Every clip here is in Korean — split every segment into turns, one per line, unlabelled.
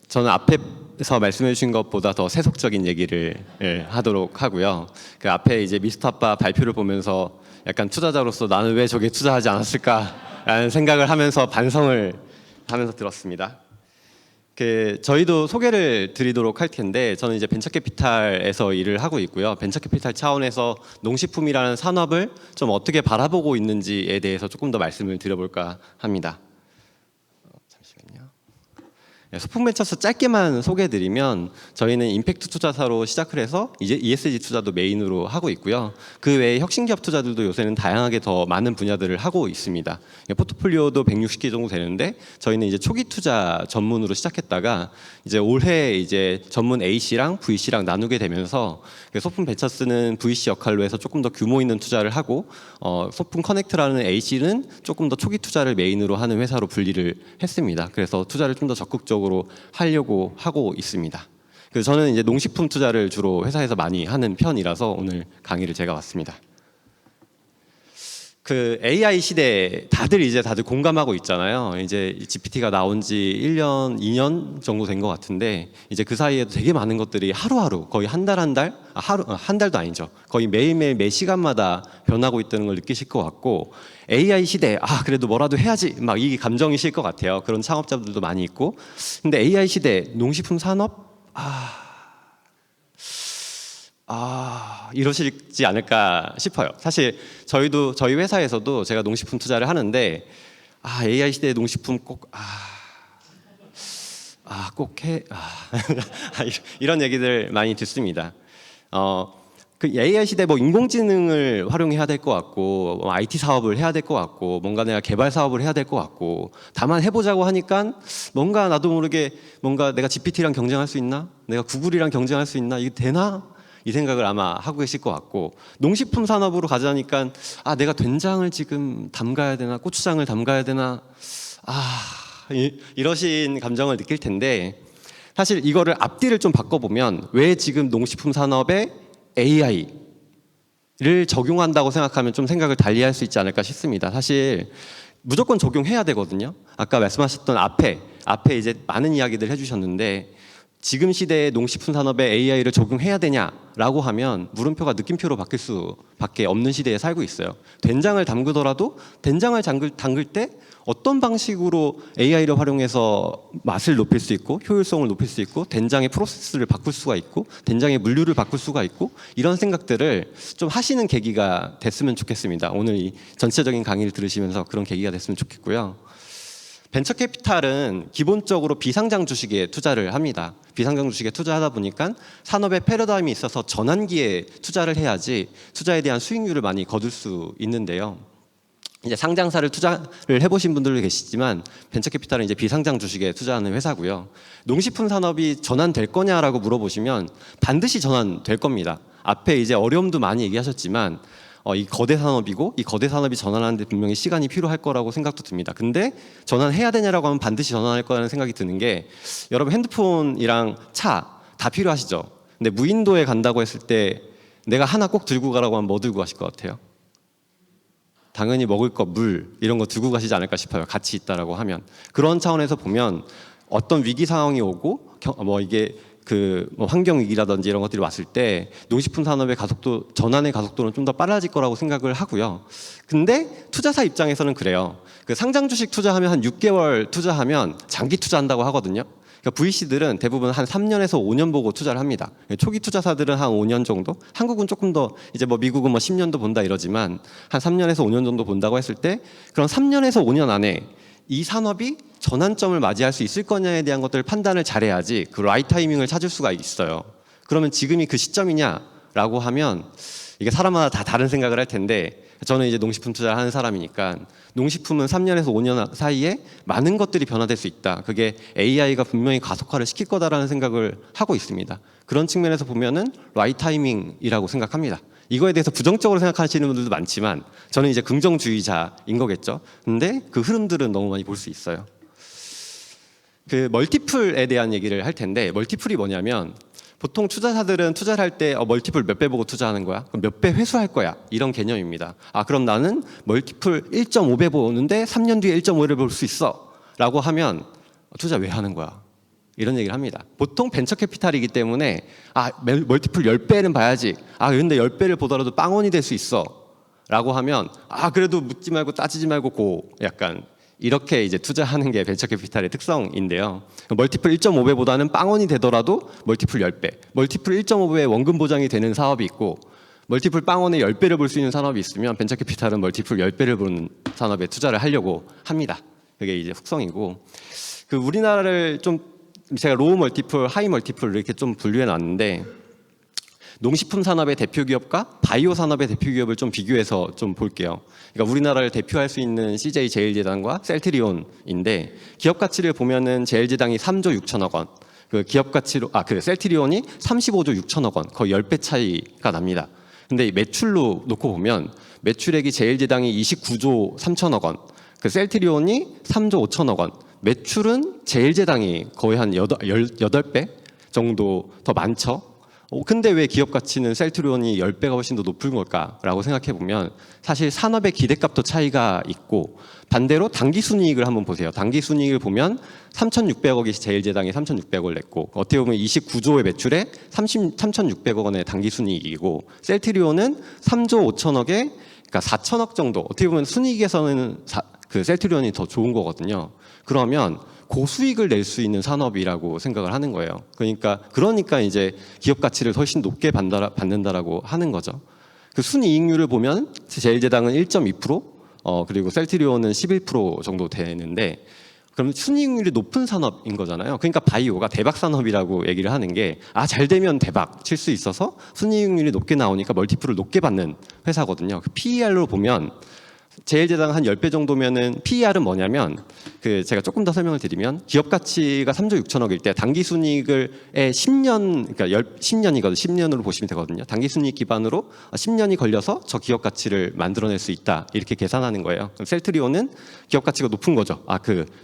저는 앞에서 말씀해 주신 것보다 더 세속적인 얘기를 하도록 하고요. 그 앞에 이제 미스터 아빠 발표를 보면서 약간 투자자로서 나는 왜 저게 투자하지 않았을까라는 생각을 하면서 반성을 하면서 들었습니다. 저희도 소개를 드리도록 할 텐데, 저는 이제 벤처캐피탈에서 일을 하고 있고요. 벤처캐피탈 차원에서 농식품이라는 산업을 좀 어떻게 바라보고 있는지에 대해서 조금 더 말씀을 드려볼까 합니다. 잠시만요. 소풍벤처스 짧게만 소개해드리면, 저희는 임팩트 투자사로 시작을 해서 이제 ESG 투자도 메인으로 하고 있고요. 그 외에 혁신기업 투자들도 요새는 다양하게 더 많은 분야들을 하고 있습니다. 포트폴리오도 160개 정도 되는데, 저희는 이제 초기 투자 전문으로 시작했다가 이제 올해 이제 전문 A씨랑 VC랑 나누게 되면서, 소풍벤처스는 VC 역할로 해서 조금 더 규모 있는 투자를 하고, 소풍커넥트라는 A씨는 조금 더 초기 투자를 메인으로 하는 회사로 분리를 했습니다. 그래서 투자를 좀 더 적극적으로 하려고 하고 있습니다. 그래서 저는 이제 농식품 투자를 주로 회사에서 많이 하는 편이라서 오늘 강의를 제가 왔습니다. AI 시대 다들 공감하고 있잖아요. 이제 GPT가 나온 지 1년, 2년 정도 된 것 같은데, 이제 그 사이에도 되게 많은 것들이 하루하루, 거의 한 달도 아니죠. 거의 매일매일 매 시간마다 변하고 있다는 걸 느끼실 것 같고, AI 시대, 그래도 뭐라도 해야지, 막 이 감정이실 것 같아요. 그런 창업자들도 많이 있고. 근데 AI 시대, 농식품 산업, 이러시지 않을까 싶어요. 사실 저희 회사에서도 제가 농식품 투자를 하는데, AI 시대의 농식품 꼭 해. 이런 얘기들 많이 듣습니다. AI 시대 인공지능을 활용해야 될 것 같고, IT 사업을 해야 될 것 같고, 뭔가 내가 개발 사업을 해야 될 것 같고, 다만 해보자고 하니까 뭔가 나도 모르게 뭔가 내가 GPT랑 경쟁할 수 있나? 내가 구글이랑 경쟁할 수 있나? 이게 되나? 이 생각을 아마 하고 계실 것 같고, 농식품 산업으로 가자니까 내가 된장을 지금 담가야 되나? 고추장을 담가야 되나? 이러신 감정을 느낄 텐데, 사실 이거를 앞뒤를 좀 바꿔보면 왜 지금 농식품 산업에 AI를 적용한다고 생각하면 좀 생각을 달리할 수 있지 않을까 싶습니다. 사실 무조건 적용해야 되거든요. 아까 말씀하셨던 앞에 이제 많은 이야기들 해주셨는데, 지금 시대의 농식품 산업에 AI를 적용해야 되냐라고 하면 물음표가 느낌표로 바뀔 수밖에 없는 시대에 살고 있어요. 된장을 담그더라도 된장을 담글 때 어떤 방식으로 AI를 활용해서 맛을 높일 수 있고 효율성을 높일 수 있고 된장의 프로세스를 바꿀 수가 있고 된장의 물류를 바꿀 수가 있고, 이런 생각들을 좀 하시는 계기가 됐으면 좋겠습니다. 오늘 이 전체적인 강의를 들으시면서 그런 계기가 됐으면 좋겠고요. 벤처캐피탈은 기본적으로 비상장 주식에 투자를 합니다. 비상장 주식에 투자하다 보니까 산업의 패러다임이 있어서 전환기에 투자를 해야지 투자에 대한 수익률을 많이 거둘 수 있는데요. 이제 상장사를 투자를 해보신 분들도 계시지만, 벤처캐피탈은 이제 비상장 주식에 투자하는 회사고요. 농식품 산업이 전환될 거냐라고 물어보시면 반드시 전환될 겁니다. 앞에 이제 어려움도 많이 얘기하셨지만, 이 거대 산업이고 이 거대 산업이 전환하는데 분명히 시간이 필요할 거라고 생각도 듭니다. 근데 전환해야 되냐라고 하면 반드시 전환할 거라는 생각이 드는 게, 여러분 핸드폰이랑 차 다 필요하시죠? 근데 무인도에 간다고 했을 때 내가 하나 꼭 들고 가라고 하면 뭐 들고 가실 것 같아요? 당연히 먹을 거, 물 이런 거 들고 가시지 않을까 싶어요. 같이 있다라고 하면. 그런 차원에서 보면 어떤 위기 상황이 오고 이게 환경 위기라든지 이런 것들이 왔을 때 농식품 산업의 전환의 가속도는 좀 더 빨라질 거라고 생각을 하고요. 근데 투자사 입장에서는 그래요. 상장 주식 투자하면 한 6개월 투자하면 장기 투자한다고 하거든요. 그러니까 VC들은 대부분 한 3년에서 5년 보고 투자를 합니다. 초기 투자사들은 한 5년 정도, 한국은 조금 더 이제 미국은 10년도 본다 이러지만 한 3년에서 5년 정도 본다고 했을 때, 그런 3년에서 5년 안에 이 산업이 전환점을 맞이할 수 있을 거냐에 대한 것들을 판단을 잘해야지 그 라이트 타이밍을 찾을 수가 있어요. 그러면 지금이 그 시점이냐라고 하면 이게 사람마다 다 다른 생각을 할 텐데, 저는 이제 농식품 투자를 하는 사람이니까 농식품은 3년에서 5년 사이에 많은 것들이 변화될 수 있다. 그게 AI가 분명히 가속화를 시킬 거다라는 생각을 하고 있습니다. 그런 측면에서 보면은 라이트 타이밍이라고 생각합니다. 이거에 대해서 부정적으로 생각하시는 분들도 많지만 저는 이제 긍정주의자인 거겠죠. 근데 그 흐름들은 너무 많이 볼 수 있어요. 멀티플에 대한 얘기를 할 텐데, 멀티플이 뭐냐면, 보통 투자사들은 투자를 할 때 멀티플 몇 배 보고 투자하는 거야? 그럼 몇 배 회수할 거야? 이런 개념입니다. 그럼 나는 멀티플 1.5배 보는데 3년 뒤에 1.5배를 볼 수 있어 라고 하면 투자 왜 하는 거야? 이런 얘기를 합니다. 보통 벤처 캐피탈이기 때문에 멀티플 10배는 봐야지. 근데 10배를 보더라도 빵원이 될 수 있어. 라고 하면 그래도 묻지 말고 따지지 말고 고 약간 이렇게 이제 투자하는 게 벤처 캐피탈의 특성인데요. 멀티플 1.5배보다는 빵원이 되더라도 멀티플 10배. 멀티플 1.5배의 원금 보장이 되는 사업이 있고 멀티플 빵원의 10배를 볼 수 있는 산업이 있으면 벤처 캐피탈은 멀티플 10배를 보는 산업에 투자를 하려고 합니다. 그게 이제 특성이고 우리나라를 좀 제가 로우 멀티플, 하이 멀티플 이렇게 좀 분류해 놨는데 농식품 산업의 대표 기업과 바이오 산업의 대표 기업을 좀 비교해서 좀 볼게요. 그러니까 우리나라를 대표할 수 있는 CJ 제일제당과 셀트리온인데 기업 가치를 보면은 제일제당이 3조 6천억 원, 그 기업 가치로 셀트리온이 35조 6천억 원, 거의 10배 차이가 납니다. 근데 매출로 놓고 보면 매출액이 제일제당이 29조 3천억 원, 그 셀트리온이 3조 5천억 원. 매출은 제일제당이 거의 한 8배 정도 더 많죠. 근데 왜 기업 가치는 셀트리온이 10배가 훨씬 더 높은 걸까라고 생각해 보면 사실 산업의 기대값도 차이가 있고 반대로 당기순이익을 한번 보세요. 당기순이익을 보면 3,600억이 제일제당이 3,600억을 냈고 어떻게 보면 29조의 매출에 3,600억 원의 당기순이익이고 셀트리온은 3조 5천억에 그러니까 4천억 정도 어떻게 보면 순이익에서는 그 셀트리온이 더 좋은 거거든요. 그러면 고수익을 낼 수 있는 산업이라고 생각을 하는 거예요. 그러니까 이제 기업 가치를 훨씬 높게 받는다라고 하는 거죠. 그 순이익률을 보면 제일제당은 1.2%, 그리고 셀트리온은 11% 정도 되는데 그럼 순이익률이 높은 산업인 거잖아요. 그러니까 바이오가 대박 산업이라고 얘기를 하는 게 잘 되면 대박 칠 수 있어서 순이익률이 높게 나오니까 멀티플을 높게 받는 회사거든요. 그 PER로 보면 제일제당 한 10배 정도면은 PER은 뭐냐면 제가 조금 더 설명을 드리면 기업 가치가 3조 6천억일 때 당기순이익을 10년 그러니까 10년이거든요. 10년으로 보시면 되거든요. 당기순이익 기반으로 10년이 걸려서 저 기업 가치를 만들어낼 수 있다. 이렇게 계산하는 거예요. 그럼 셀트리온은 기업 가치가 높은 거죠.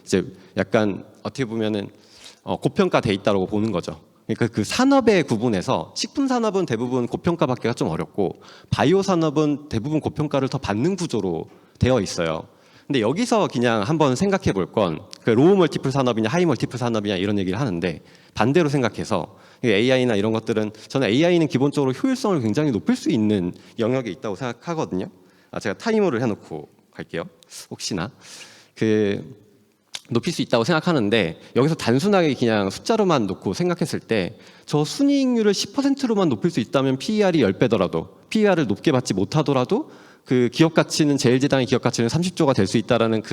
이제 약간 어떻게 보면은 고평가돼 있다고 보는 거죠. 그러니까 그 산업의 구분에서 식품 산업은 대부분 고평가받기가 좀 어렵고 바이오 산업은 대부분 고평가를 더 받는 구조로 되어 있어요. 근데 여기서 그냥 한번 생각해 볼 건 로우 멀티플 산업이냐 하이 멀티플 산업이냐 이런 얘기를 하는데 반대로 생각해서 AI나 이런 것들은 저는 AI는 기본적으로 효율성을 굉장히 높일 수 있는 영역에 있다고 생각하거든요. 제가 타이머를 해놓고 갈게요. 혹시나 높일 수 있다고 생각하는데 여기서 단순하게 그냥 숫자로만 놓고 생각했을 때 저 순이익률을 10%로만 높일 수 있다면 PER이 10배더라도 PER을 높게 받지 못하더라도 그 기업 가치는 제일제당의 기업 가치는 30조가 될 수 있다라는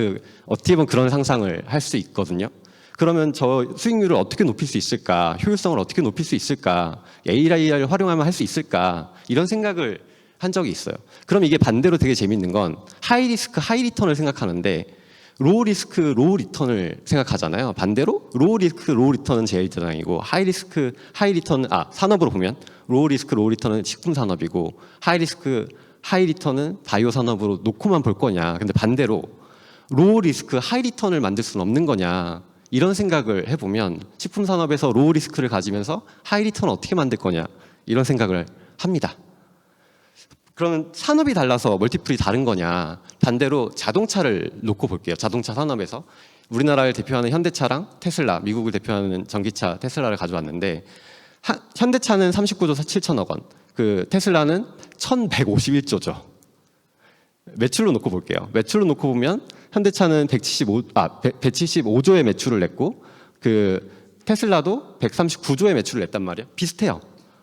어떻게 보면 그런 상상을 할 수 있거든요. 그러면 저 수익률을 어떻게 높일 수 있을까? 효율성을 어떻게 높일 수 있을까? AI를 활용하면 할 수 있을까? 이런 생각을 한 적이 있어요. 그럼 이게 반대로 되게 재밌는 건 하이 리스크 하이 리턴을 생각하는데 로우 리스크 로우 리턴을 생각하잖아요. 반대로 로우 리스크 로우 리턴은 제일제당이고 하이 리스크 하이 리턴은 산업으로 보면 로우 리스크 로우 리턴은 식품 산업이고 하이 리스크 하이 리턴은 바이오 산업으로 놓고만 볼 거냐. 근데 반대로 로우 리스크 하이 리턴을 만들 수는 없는 거냐. 이런 생각을 해보면 식품 산업에서 로우 리스크를 가지면서 하이 리턴을 어떻게 만들 거냐. 이런 생각을 합니다. 그러면 산업이 달라서 멀티플이 다른 거냐. 반대로 자동차를 놓고 볼게요. 자동차 산업에서 우리나라를 대표하는 현대차랑 테슬라, 미국을 대표하는 전기차 테슬라를 가져왔는데 현대차는 39조 7천억 원, 테슬라는 1151조죠. 매출로 놓고 볼게요. 매출로 놓고 보면 현대차는 175조의 매출을 냈고 테슬라도 139조의 매출을 냈단 말이에요. 비슷해요.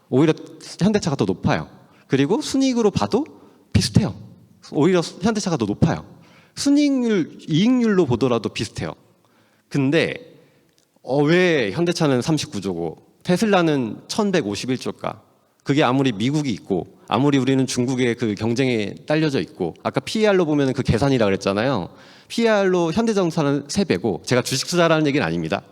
오히려 현대차가 더 높아요. 그리고 순이익으로 봐도 비슷해요. 오히려 현대차가 더 높아요. 순이익률, 이익률로 보더라도 비슷해요. 근데 왜 현대차는 39조고 테슬라는 1151조일까? 그게 아무리 미국이 있고 아무리 우리는 중국의 경쟁에 딸려져 있고 아까 PER로 보면 계산이라 그랬잖아요. PER로 현대자동차는 3배고 제가 주식 투자라는 얘기는 아닙니다.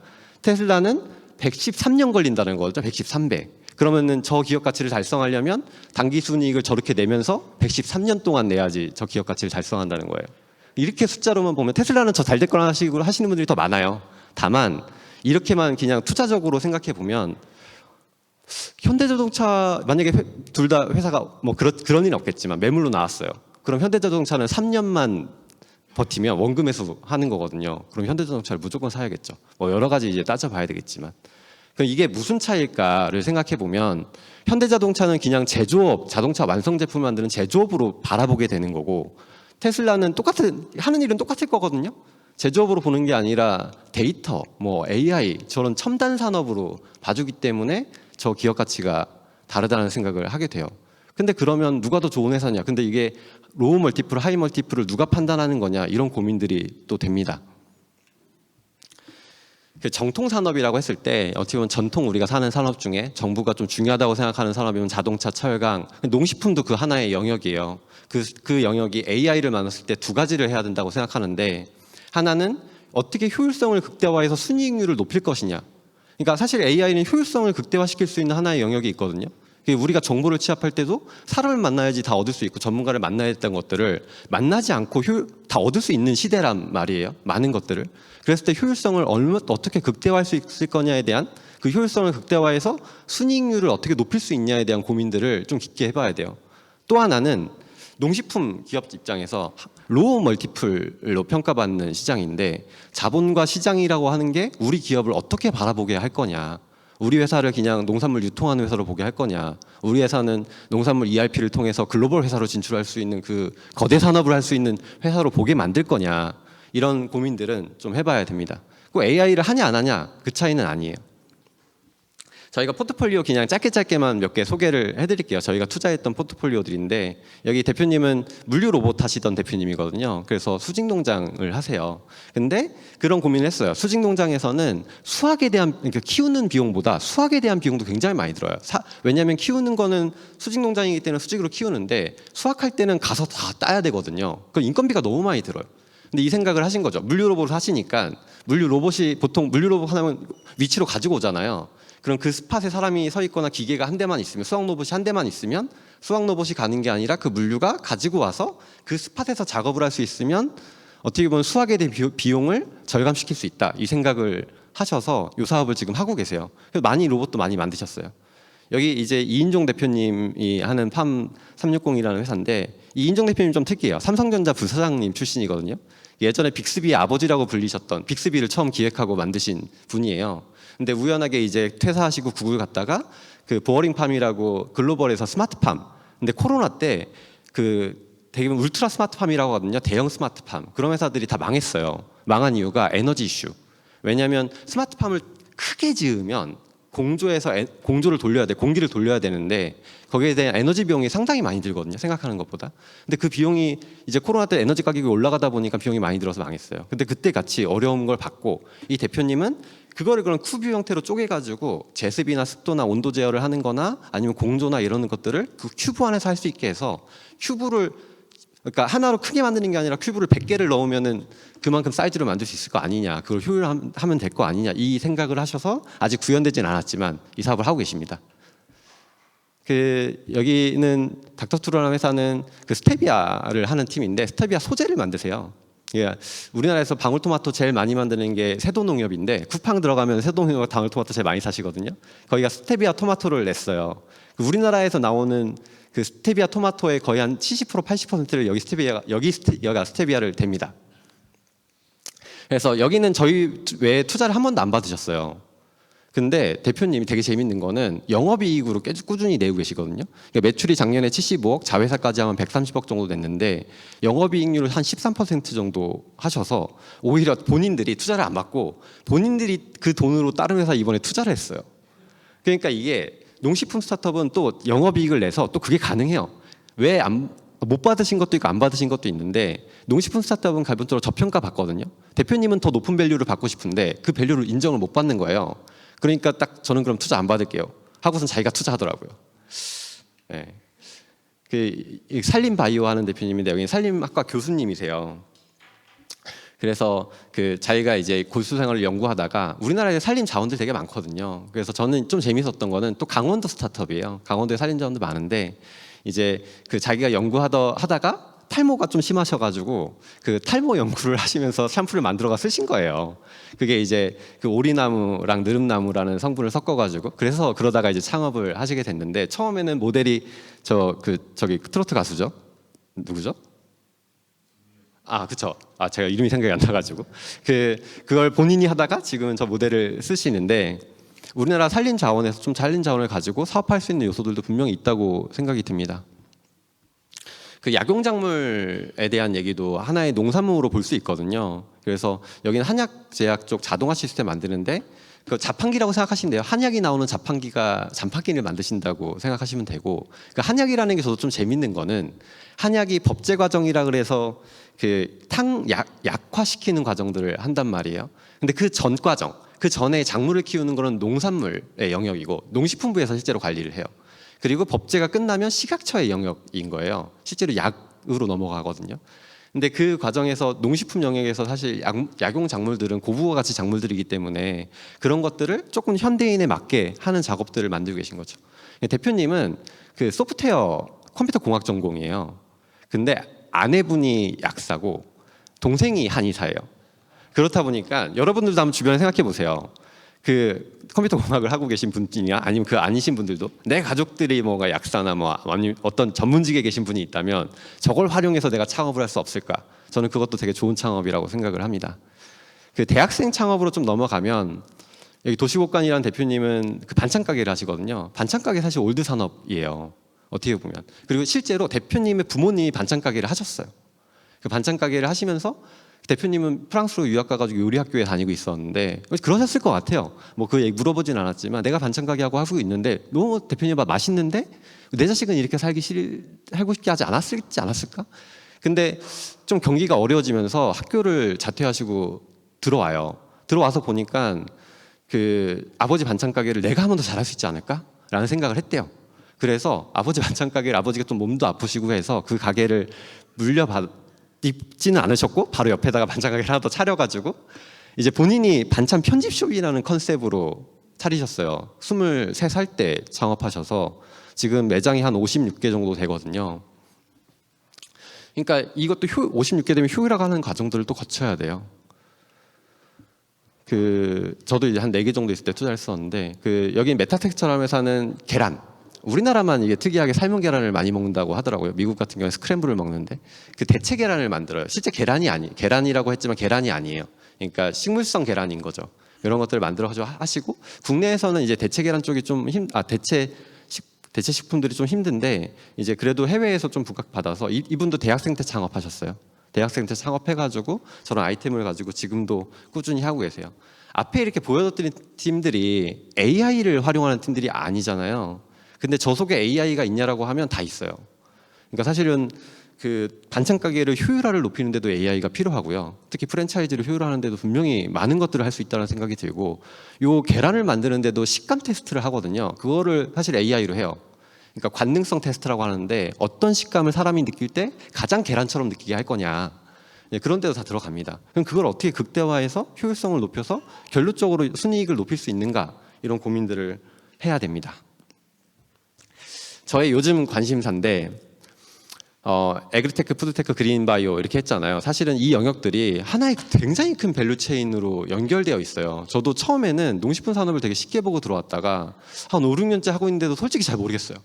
테슬라는 113년 걸린다는 거죠. 113배. 그러면은 저 기업 가치를 달성하려면 당기 순이익을 저렇게 내면서 113년 동안 내야지 저 기업 가치를 달성한다는 거예요. 이렇게 숫자로만 보면 테슬라는 저 잘 될 거라는 식으로 하시는 분들이 더 많아요. 다만 이렇게만 그냥 투자적으로 생각해 보면 현대자동차 만약에 둘 다 회사가 그런 일은 없겠지만 매물로 나왔어요. 그럼 현대자동차는 3년만 버티면 원금에서 하는 거거든요. 그럼 현대자동차를 무조건 사야겠죠. 뭐 여러 가지 이제 따져봐야 되겠지만. 그럼 이게 무슨 차이일까를 생각해 보면 현대자동차는 그냥 제조업, 자동차 완성 제품을 만드는 제조업으로 바라보게 되는 거고 테슬라는 하는 일은 똑같을 거거든요. 제조업으로 보는 게 아니라 데이터, 뭐 AI 저런 첨단 산업으로 봐주기 때문에 저 기업 가치가 다르다는 생각을 하게 돼요. 근데 그러면 누가 더 좋은 회사냐? 근데 이게 로우 멀티플, 하이 멀티플을 누가 판단하는 거냐? 이런 고민들이 또 됩니다. 정통 산업이라고 했을 때 어떻게 보면 전통 우리가 사는 산업 중에 정부가 좀 중요하다고 생각하는 산업이면 자동차, 철강, 농식품도 그 하나의 영역이에요. 그 영역이 AI를 만났을 때 두 가지를 해야 된다고 생각하는데 하나는 어떻게 효율성을 극대화해서 순이익률을 높일 것이냐. 그러니까 사실 AI는 효율성을 극대화시킬 수 있는 하나의 영역이 있거든요. 우리가 정보를 취합할 때도 사람을 만나야지 다 얻을 수 있고 전문가를 만나야 했던 것들을 만나지 않고 다 얻을 수 있는 시대란 말이에요. 많은 것들을. 그랬을 때 효율성을 어떻게 극대화할 수 있을 거냐에 대한 그 효율성을 극대화해서 순이익률을 어떻게 높일 수 있냐에 대한 고민들을 좀 깊게 해봐야 돼요. 또 하나는 농식품 기업 입장에서 로우 멀티플로 평가받는 시장인데 자본과 시장이라고 하는 게 우리 기업을 어떻게 바라보게 할 거냐. 우리 회사를 그냥 농산물 유통하는 회사로 보게 할 거냐. 우리 회사는 농산물 ERP를 통해서 글로벌 회사로 진출할 수 있는 그 거대 산업을 할 수 있는 회사로 보게 만들 거냐. 이런 고민들은 좀 해봐야 됩니다. 꼭 AI를 하냐 안 하냐 그 차이는 아니에요. 저희가 포트폴리오 그냥 짧게만 몇 개 소개를 해드릴게요. 저희가 투자했던 포트폴리오들인데 여기 대표님은 물류 로봇 하시던 대표님이거든요. 그래서 수직 농장을 하세요. 근데 그런 고민을 했어요. 수직 농장에서는 수확에 대한 그러니까 키우는 비용보다 수확에 대한 비용도 굉장히 많이 들어요. 왜냐하면 키우는 거는 수직 농장이기 때문에 수직으로 키우는데 수확할 때는 가서 다 따야 되거든요. 그 인건비가 너무 많이 들어요. 근데 이 생각을 하신 거죠. 물류 로봇을 하시니까 물류 로봇이 보통 물류 로봇 하나면 위치로 가지고 오잖아요. 그럼 그 스팟에 사람이 서 있거나 기계가 한 대만 있으면 수확 로봇이 한 대만 있으면 수확 로봇이 가는 게 아니라 그 물류가 가지고 와서 그 스팟에서 작업을 할 수 있으면 어떻게 보면 수확에 대한 비용을 절감시킬 수 있다. 이 생각을 하셔서 이 사업을 지금 하고 계세요. 그래서 많이 로봇도 많이 만드셨어요. 여기 이제 이인종 대표님이 하는 팜 360이라는 회사인데 이인종 대표님 좀 특이해요. 삼성전자 부사장님 출신이거든요. 예전에 빅스비의 아버지라고 불리셨던 빅스비를 처음 기획하고 만드신 분이에요. 근데 우연하게 이제 퇴사하시고 구글 갔다가 그 보어링팜이라고 글로벌에서 스마트팜. 근데 코로나 때 그 되게 울트라 스마트팜이라고 하거든요. 대형 스마트팜. 그런 회사들이 다 망했어요. 망한 이유가 에너지 이슈. 왜냐하면 스마트팜을 크게 지으면 공조를 돌려야 돼. 공기를 돌려야 되는데 거기에 대한 에너지 비용이 상당히 많이 들거든요. 생각하는 것보다. 근데 그 비용이 이제 코로나 때 에너지 가격이 올라가다 보니까 비용이 많이 들어서 망했어요. 근데 그때 같이 어려운 걸 받고 이 대표님은 그거를 그런 쿠브 형태로 쪼개가지고 제습이나 습도나 온도 제어를 하는 거나 아니면 공조나 이런 것들을 그 큐브 안에서 할 수 있게 해서 그러니까 하나로 크게 만드는 게 아니라 큐브를 100개를 넣으면은 그만큼 사이즈로 만들 수 있을 거 아니냐. 그걸 효율하면 될 거 아니냐. 이 생각을 하셔서 아직 구현되진 않았지만 이 사업을 하고 계십니다. 여기는 닥터투르라는 회사는 그 스테비아를 하는 팀인데 스테비아 소재를 만드세요. 예, 우리나라에서 방울토마토 제일 많이 만드는 게 세도농협인데 쿠팡 들어가면 세도농협 방울토마토 제일 많이 사시거든요. 거기가 스테비아 토마토를 냈어요. 우리나라에서 나오는 그 스테비아 토마토의 거의 한 70% 80%를 여기가 스테비아를 댑니다. 그래서 여기는 저희 외에 투자를 한 번도 안 받으셨어요. 근데 대표님이 되게 재밌는 거는 영업이익으로 꾸준히 내고 계시거든요. 그러니까 매출이 작년에 75억, 자회사까지 하면 130억 정도 됐는데 영업이익률을 한 13% 정도 하셔서 오히려 본인들이 투자를 안 받고 본인들이 그 돈으로 다른 회사 이번에 투자를 했어요. 그러니까 이게 농식품 스타트업은 또 영업이익을 내서 또 그게 가능해요. 왜 못 받으신 것도 있고 안 받으신 것도 있는데 농식품 스타트업은 기본적으로 저평가 받거든요. 대표님은 더 높은 밸류를 받고 싶은데 그 밸류를 인정을 못 받는 거예요. 그러니까 딱 저는 그럼 투자 안 받을게요 하고선 자기가 투자하더라고요. 네. 산림바이오 하는 대표님인데 여기 산림학과 교수님이세요. 그래서 자기가 이제 고수 생활을 연구하다가 우리나라에 산림 자원들 되게 많거든요. 그래서 저는 좀 재밌었던 거는 또 강원도 스타트업이에요. 강원도에 산림 자원도 많은데 이제 자기가 연구하다가 탈모가 좀 심하셔가지고 그 탈모 연구를 하시면서 샴푸를 만들어가 쓰신 거예요. 그게 이제 그 오리나무랑 느릅나무라는 성분을 섞어가지고 그래서 그러다가 이제 창업을 하시게 됐는데 처음에는 모델이 저기 트로트 가수죠. 누구죠? 그쵸. 제가 이름이 생각이 안 나가지고 그걸 본인이 하다가 지금은 저 모델을 쓰시는데, 우리나라 산림 자원에서 좀 산림 자원을 가지고 사업할 수 있는 요소들도 분명히 있다고 생각이 듭니다. 그 약용작물에 대한 얘기도 하나의 농산물로 볼 수 있거든요. 그래서 여기는 한약제약 쪽 자동화 시스템 만드는데, 그 자판기라고 생각하시면 돼요. 한약이 나오는 자판기가 자판기를 만드신다고 생각하시면 되고, 그 한약이라는 게 저도 좀 재밌는 거는, 한약이 법제 과정이라 그래서 그 약화시키는 과정들을 한단 말이에요. 근데 그 전 과정, 그 전에 작물을 키우는 거는 농산물의 영역이고 농식품부에서 실제로 관리를 해요. 그리고 법제가 끝나면 식약처의 영역인 거예요. 실제로 약으로 넘어가거든요. 근데 그 과정에서 농식품 영역에서 사실 약용 작물들은 고부가 가치 작물들이기 때문에 그런 것들을 조금 현대인에 맞게 하는 작업들을 만들고 계신 거죠. 대표님은 그 소프트웨어 컴퓨터 공학 전공이에요. 근데 아내분이 약사고 동생이 한의사예요. 그렇다 보니까 여러분들도 한번 주변에 생각해 보세요. 그 컴퓨터 공학을 하고 계신 분이나 아니면 그 아니신 분들도 내 가족들이 뭐가 약사나 뭐 아니면 어떤 전문직에 계신 분이 있다면 저걸 활용해서 내가 창업을 할 수 없을까? 저는 그것도 되게 좋은 창업이라고 생각을 합니다. 그 대학생 창업으로 좀 넘어가면, 여기 도시국관이라는 대표님은 그 반찬 가게를 하시거든요. 반찬 가게 사실 올드 산업이에요. 어떻게 보면. 그리고 실제로 대표님의 부모님이 반찬 가게를 하셨어요. 그 반찬 가게를 하시면서 대표님은 프랑스로 유학 가가지고 요리 학교에 다니고 있었는데, 그러셨을 것 같아요. 뭐 그 얘기 물어보진 않았지만 내가 반찬 가게 하고 있는데 너무 대표님 맛있는데 내 자식은 이렇게 살고 싶게 하지 않았을까? 근데 좀 경기가 어려워지면서 학교를 자퇴하시고 들어와서 보니까 그 아버지 반찬 가게를 내가 한 번 더 잘할 수 있지 않을까라는 생각을 했대요. 그래서 아버지 반찬 가게를, 아버지가 좀 몸도 아프시고 해서 그 가게를 입지는 않으셨고 바로 옆에다가 반찬 가게를 하나 더 차려가지고 이제 본인이 반찬 편집숍이라는 컨셉으로 차리셨어요. 23살 때 창업하셔서 지금 매장이 한 56개 정도 되거든요. 그러니까 이것도 56개 되면 효율화하는 과정들을 또 거쳐야 돼요. 저도 이제 한 4개 정도 있을 때 투자를 했었는데, 여기 메타텍처럼 회사는 계란, 우리나라만 이게 특이하게 삶은 계란을 많이 먹는다고 하더라고요. 미국 같은 경우에 스크램블을 먹는데 그 대체 계란을 만들어요. 실제 계란이라고 했지만 계란이 아니에요. 그러니까 식물성 계란인 거죠. 이런 것들을 만들어 하시고, 국내에서는 이제 대체 계란 쪽이 좀 대체 식품들이 좀 힘든데, 이제 그래도 해외에서 좀 부각받아서 이분도 대학생 때 창업하셨어요. 대학생 때 창업해가지고 저런 아이템을 가지고 지금도 꾸준히 하고 계세요. 앞에 이렇게 보여드린 팀들이 AI를 활용하는 팀들이 아니잖아요. 근데 저 속에 AI가 있냐라고 하면 다 있어요. 그러니까 사실은 그 반찬 가게를 효율화를 높이는 데도 AI가 필요하고요. 특히 프랜차이즈를 효율화하는 데도 분명히 많은 것들을 할 수 있다는 생각이 들고, 요 계란을 만드는 데도 식감 테스트를 하거든요. 그거를 사실 AI로 해요. 그러니까 관능성 테스트라고 하는데 어떤 식감을 사람이 느낄 때 가장 계란처럼 느끼게 할 거냐, 그런 데도 다 들어갑니다. 그럼 그걸 어떻게 극대화해서 효율성을 높여서 결론적으로 순이익을 높일 수 있는가, 이런 고민들을 해야 됩니다. 저의 요즘 관심사인데, 에그리테크, 푸드테크, 그린바이오 이렇게 했잖아요. 사실은 이 영역들이 하나의 굉장히 큰 밸류체인으로 연결되어 있어요. 저도 처음에는 농식품 산업을 되게 쉽게 보고 들어왔다가 한 5, 6년째 하고 있는데도 솔직히 잘 모르겠어요.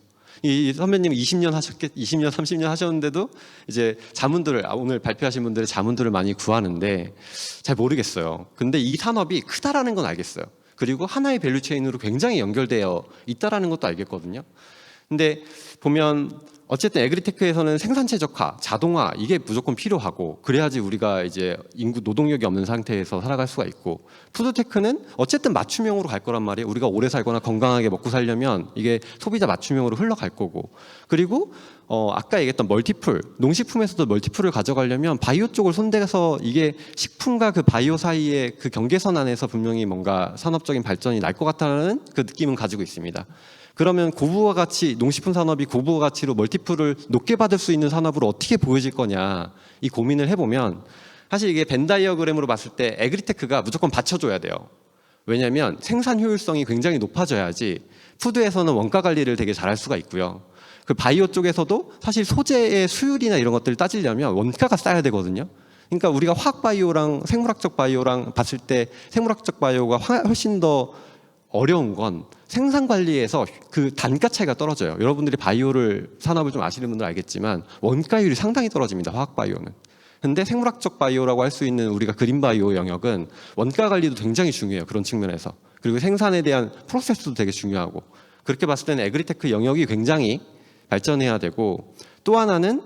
이 선배님 20년, 30년 하셨는데도 이제 자문들을, 오늘 발표하신 분들의 자문들을 많이 구하는데 잘 모르겠어요. 근데 이 산업이 크다라는 건 알겠어요. 그리고 하나의 밸류체인으로 굉장히 연결되어 있다라는 것도 알겠거든요. 근데 보면 어쨌든 에그리테크에서는 생산 최적화, 자동화, 이게 무조건 필요하고, 그래야지 우리가 이제 인구 노동력이 없는 상태에서 살아갈 수가 있고, 푸드테크는 어쨌든 맞춤형으로 갈 거란 말이에요. 우리가 오래 살거나 건강하게 먹고 살려면 이게 소비자 맞춤형으로 흘러갈 거고, 그리고 아까 얘기했던 멀티플, 농식품에서도 멀티플을 가져가려면 바이오 쪽을 손대서 이게 식품과 그 바이오 사이의 그 경계선 안에서 분명히 뭔가 산업적인 발전이 날 것 같다는 그 느낌은 가지고 있습니다. 그러면 고부가 가치, 농식품 산업이 고부가 가치로 멀티플을 높게 받을 수 있는 산업으로 어떻게 보여질 거냐, 이 고민을 해보면 사실 이게 벤 다이어그램으로 봤을 때 에그리테크가 무조건 받쳐줘야 돼요. 왜냐하면 생산 효율성이 굉장히 높아져야지 푸드에서는 원가 관리를 되게 잘할 수가 있고요. 그 바이오 쪽에서도 사실 소재의 수율이나 이런 것들을 따지려면 원가가 싸야 되거든요. 그러니까 우리가 화학 바이오랑 생물학적 바이오랑 봤을 때 생물학적 바이오가 훨씬 더 어려운 건 생산 관리에서 그 단가 차이가 떨어져요. 여러분들이 바이오를 산업을 좀 아시는 분들 알겠지만 원가율이 상당히 떨어집니다. 화학 바이오는. 근데 생물학적 바이오라고 할 수 있는 우리가 그린 바이오 영역은 원가 관리도 굉장히 중요해요. 그런 측면에서. 그리고 생산에 대한 프로세스도 되게 중요하고. 그렇게 봤을 때는 에그리테크 영역이 굉장히 발전해야 되고, 또 하나는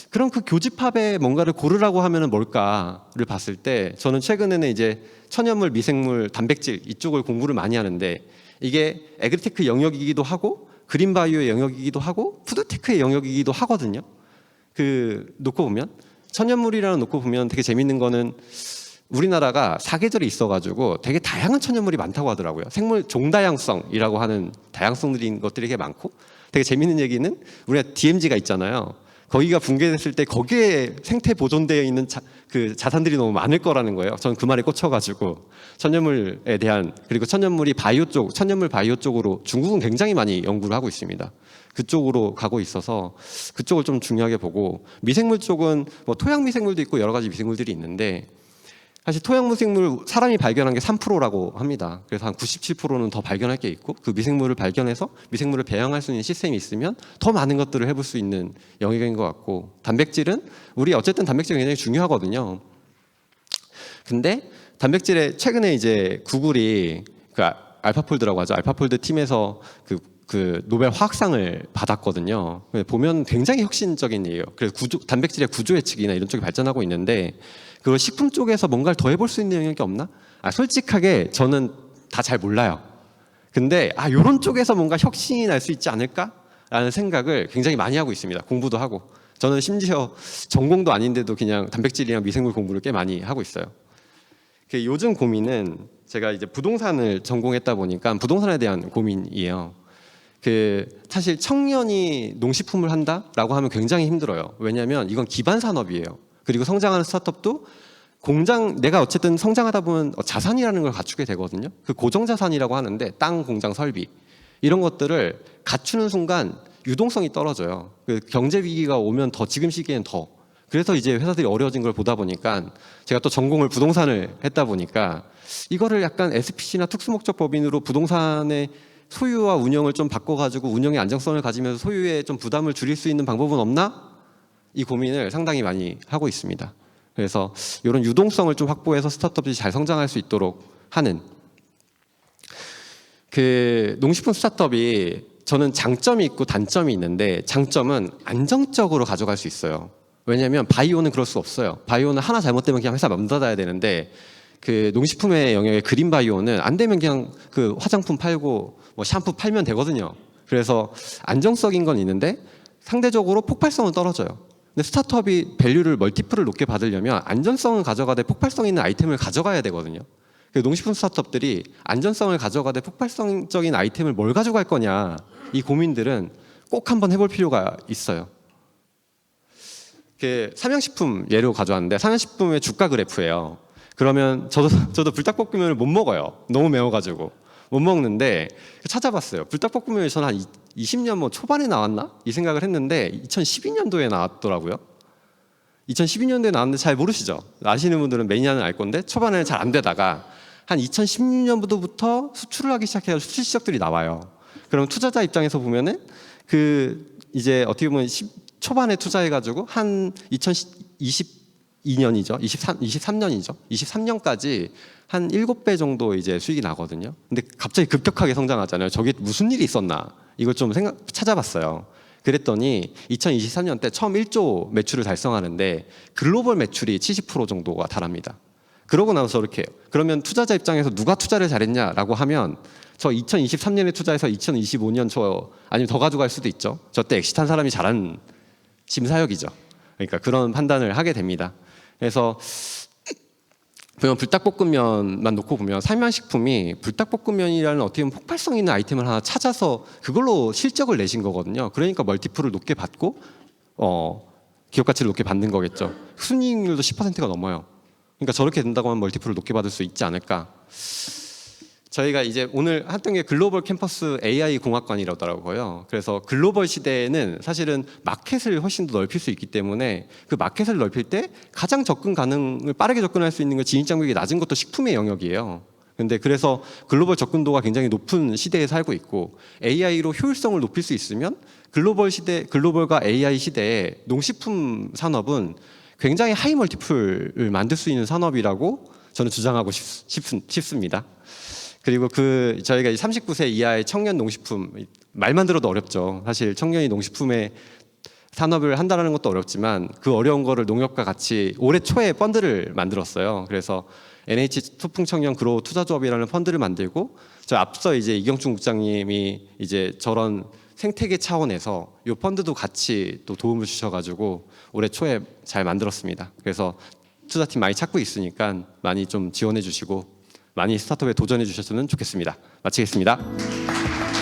그런 그 교집합에 뭔가를 고르라고 하면은 뭘까를 봤을 때, 저는 최근에는 이제 천연물, 미생물, 단백질 이쪽을 공부를 많이 하는데, 이게 에그리테크 영역이기도 하고 그린 바이오의 영역이기도 하고 푸드테크의 영역이기도 하거든요. 그 놓고 보면 천연물이라는 놓고 보면 되게 재밌는 거는 우리나라가 사계절이 있어가지고 되게 다양한 천연물이 많다고 하더라고요. 생물 종다양성이라고 하는 다양성들인 것들이 되게 많고, 되게 재밌는 얘기는 우리가 DMZ가 있잖아요. 거기가 붕괴됐을 때 거기에 생태 보존되어 있는 그 자산들이 너무 많을 거라는 거예요. 저는 그 말에 꽂혀가지고 천연물에 대한, 그리고 천연물이 바이오 쪽, 천연물 바이오 쪽으로 중국은 굉장히 많이 연구를 하고 있습니다. 그쪽으로 가고 있어서 그쪽을 좀 중요하게 보고, 미생물 쪽은 뭐 토양 미생물도 있고 여러 가지 미생물들이 있는데, 사실 토양 미생물 사람이 발견한 게 3%라고 합니다. 그래서 한 97%는 더 발견할 게 있고, 그 미생물을 발견해서 미생물을 배양할 수 있는 시스템이 있으면 더 많은 것들을 해볼 수 있는 영역인 것 같고, 단백질은 우리 어쨌든 단백질이 굉장히 중요하거든요. 근데 단백질에 최근에 이제 구글이 그 알파폴드라고 하죠. 알파폴드 팀에서 그 노벨 화학상을 받았거든요. 보면 굉장히 혁신적인 일이에요. 그래서 단백질의 구조 예측이나 이런 쪽이 발전하고 있는데, 그걸 식품 쪽에서 뭔가를 더 해볼 수 있는 영역이 없나? 솔직하게 저는 다 잘 몰라요. 근데 이런 쪽에서 뭔가 혁신이 날 수 있지 않을까라는 생각을 굉장히 많이 하고 있습니다. 공부도 하고. 저는 심지어 전공도 아닌데도 그냥 단백질이랑 미생물 공부를 꽤 많이 하고 있어요. 요즘 고민은, 제가 이제 부동산을 전공했다 보니까 부동산에 대한 고민이에요. 사실 청년이 농식품을 한다라고 하면 굉장히 힘들어요. 왜냐하면 이건 기반 산업이에요. 그리고 성장하는 스타트업도 내가 어쨌든 성장하다 보면 자산이라는 걸 갖추게 되거든요. 그 고정자산이라고 하는데, 땅, 공장, 설비 이런 것들을 갖추는 순간 유동성이 떨어져요. 경제 위기가 오면 지금 시기엔 더. 그래서 이제 회사들이 어려워진 걸 보다 보니까, 제가 또 전공을 부동산을 했다 보니까 이거를 약간 SPC나 특수목적 법인으로 부동산의 소유와 운영을 좀 바꿔가지고 운영의 안정성을 가지면서 소유에 좀 부담을 줄일 수 있는 방법은 없나? 이 고민을 상당히 많이 하고 있습니다. 그래서 이런 유동성을 좀 확보해서 스타트업들이 잘 성장할 수 있도록 하는, 농식품 스타트업이 저는 장점이 있고 단점이 있는데, 장점은 안정적으로 가져갈 수 있어요. 왜냐하면 바이오는 그럴 수 없어요. 바이오는 하나 잘못되면 그냥 회사 맘 닫아야 되는데, 농식품의 영역의 그린 바이오는 안 되면 그냥 화장품 팔고 뭐 샴푸 팔면 되거든요. 그래서 안정적인 건 있는데 상대적으로 폭발성은 떨어져요. 근데 스타트업이 밸류를 멀티플을 높게 받으려면 안전성을 가져가되 폭발성 있는 아이템을 가져가야 되거든요. 농식품 스타트업들이 안전성을 가져가되 폭발성적인 아이템을 뭘 가져갈 거냐, 이 고민들은 꼭 한번 해볼 필요가 있어요. 삼양식품 예로 가져왔는데, 삼양식품의 주가 그래프예요. 그러면 저도 불닭볶음면을 못 먹어요. 너무 매워가지고 못 먹는데 찾아봤어요. 불닭볶음면이 저는 한 20년 초반에 나왔나? 이 생각을 했는데 2012년도에 나왔더라고요. 2012년도에 나왔는데 잘 모르시죠? 아시는 분들은 매니아는 알 건데, 초반에는 잘 안 되다가 한 2016년부터 수출을 하기 시작해서 수출 시작들이 나와요. 그럼 투자자 입장에서 보면은 이제 어떻게 보면 초반에 투자해가지고 한 2022년이죠. 23년이죠. 23년까지 한 7배 정도 이제 수익이 나거든요. 근데 갑자기 급격하게 성장하잖아요. 저게 무슨 일이 있었나? 이걸 좀 찾아봤어요. 그랬더니 2023년 때 처음 1조 매출을 달성하는데 글로벌 매출이 70% 정도가 달합니다. 그러고 나서 이렇게 해요. 그러면 투자자 입장에서 누가 투자를 잘했냐라고 하면, 저 2023년에 투자해서 2025년 아니면 더 가져갈 수도 있죠. 저 때 엑시트한 사람이 잘한 심사역이죠. 그러니까 그런 판단을 하게 됩니다. 그래서 보면 불닭볶음면만 놓고 보면 삼양식품이 불닭볶음면이라는 어떻게 보면 폭발성 있는 아이템을 하나 찾아서 그걸로 실적을 내신 거거든요. 그러니까 멀티플을 높게 받고 기업 가치를 높게 받는 거겠죠. 순이익률도 10%가 넘어요. 그러니까 저렇게 된다고 하면 멀티플을 높게 받을 수 있지 않을까. 저희가 이제 오늘 했던 게 글로벌 캠퍼스 AI 공학관이라더라고요. 그래서 글로벌 시대에는 사실은 마켓을 훨씬 더 넓힐 수 있기 때문에, 그 마켓을 넓힐 때 가장 빠르게 접근할 수 있는 건 진입장벽이 낮은 것도 식품의 영역이에요. 근데 그래서 글로벌 접근도가 굉장히 높은 시대에 살고 있고, AI로 효율성을 높일 수 있으면 글로벌과 AI 시대에 농식품 산업은 굉장히 하이 멀티플을 만들 수 있는 산업이라고 저는 주장하고 싶습니다. 그리고 저희가 39세 이하의 청년 농식품, 말만 들어도 어렵죠. 사실 청년이 농식품에 산업을 한다는 것도 어렵지만 그 어려운 거를 농협과 같이 올해 초에 펀드를 만들었어요. 그래서 NH 소풍 청년 그로우 투자조합이라는 펀드를 만들고, 저 앞서 이제 이경춘 국장님이 이제 저런 생태계 차원에서 이 펀드도 같이 또 도움을 주셔가지고 올해 초에 잘 만들었습니다. 그래서 투자팀 많이 찾고 있으니까 많이 좀 지원해 주시고 많이 스타트업에 도전해 주셨으면 좋겠습니다. 마치겠습니다.